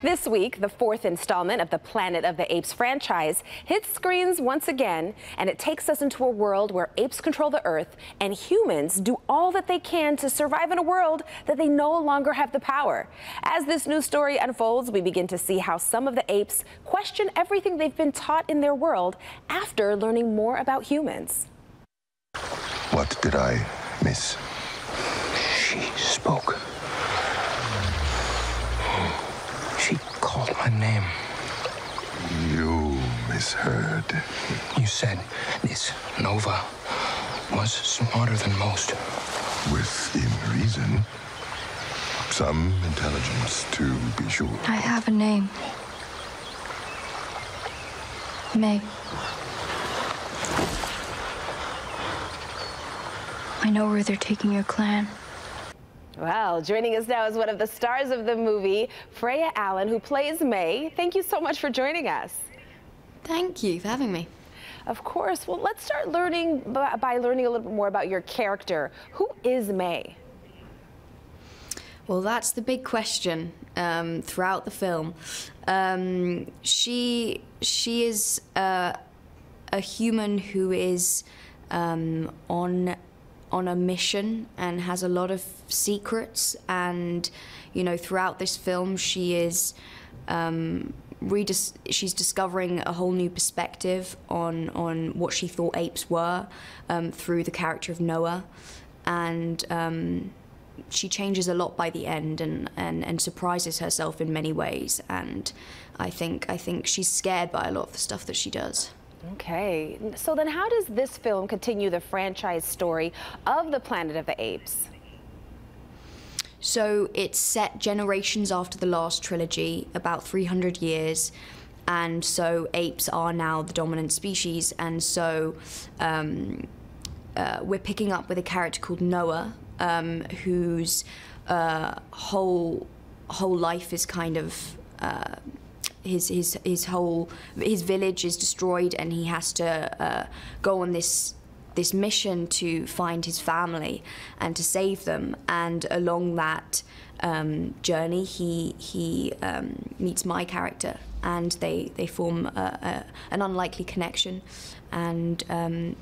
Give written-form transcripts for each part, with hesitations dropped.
This week, the fourth installment of the Planet of the Apes franchise hits screens once again, and it takes us into a world where apes control the earth and humans do all that they can to survive in a world that they no longer have the power. As this new story unfolds, we begin to see how some of the apes question everything they've been taught in their world after learning more about humans. What did I miss? She spoke. She called my name. You misheard. You said this Nova was smarter than most. Within reason. Some intelligence, to be sure. I have a name. May. I know where they're taking your clan. Well, joining us now is one of the stars of the movie, Freya Allan, who plays May. Thank you so much for joining us. Thank you for having me. Of course. Well, let's start by learning a little bit more about your character. Who is May? Well, that's the big question throughout the film. She is a human who is on a mission and has a lot of secrets, and throughout this film she is she's discovering a whole new perspective on what she thought apes were through the character of Noah, and she changes a lot by the end and surprises herself in many ways, and I think she's scared by a lot of the stuff that she does. Okay, so then how does this film continue the franchise story of the Planet of the Apes? So it's set generations after the last trilogy, about 300 years, and so apes are now the dominant species, and so we're picking up with a character called Noah, whose whole life is kind of his village is destroyed, and he has to go on this mission to find his family and to save them. And along that journey, he meets my character, and they form an unlikely connection and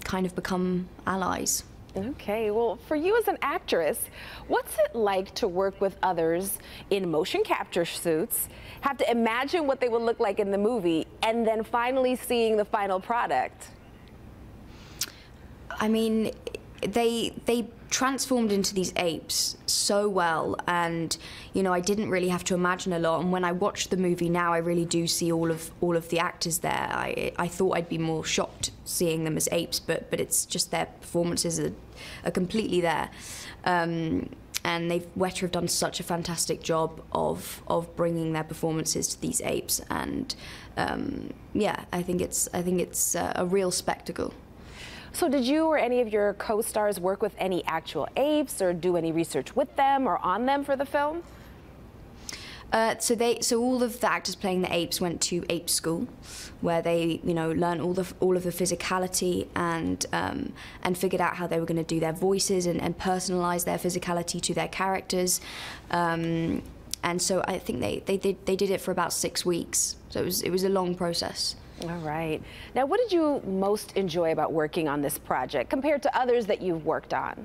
kind of become allies. Okay, well, for you as an actress, what's it like to work with others in motion capture suits, have to imagine what they would look like in the movie, and then finally seeing the final product? I mean, they transformed into these apes so well, and I didn't really have to imagine a lot. And when I watch the movie now, I really do see all of the actors there. I thought I'd be more shocked seeing them as apes, but it's just their performances are completely there. And Weta have done such a fantastic job of bringing their performances to these apes, and yeah, I think it's a real spectacle. So did you or any of your co-stars work with any actual apes or do any research with them or on them for the film? So all of the actors playing the apes went to ape school, where they learned all of the physicality and figured out how they were going to do their voices and personalize their physicality to their characters. And so I think they did it for about 6 weeks. So it was a long process. All right. Now, what did you most enjoy about working on this project compared to others that you've worked on?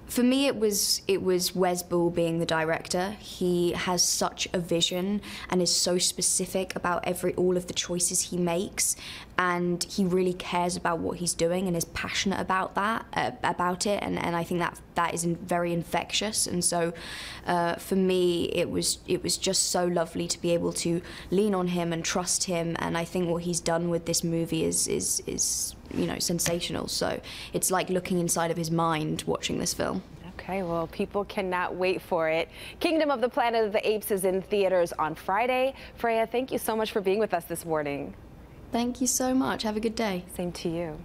For me, it was Wes Ball being the director. He has such a vision and is so specific about all of the choices he makes, and he really cares about what he's doing and is passionate about it. And I think that is very infectious. And so, for me, it was just so lovely to be able to lean on him and trust him. And I think what he's done with this movie is sensational. So it's like looking inside of his mind watching this film. Okay, well, people cannot wait for it. Kingdom of the Planet of the Apes is in theaters on Friday. Freya, thank you so much for being with us this morning. Thank you so much. Have a good day. Same to you.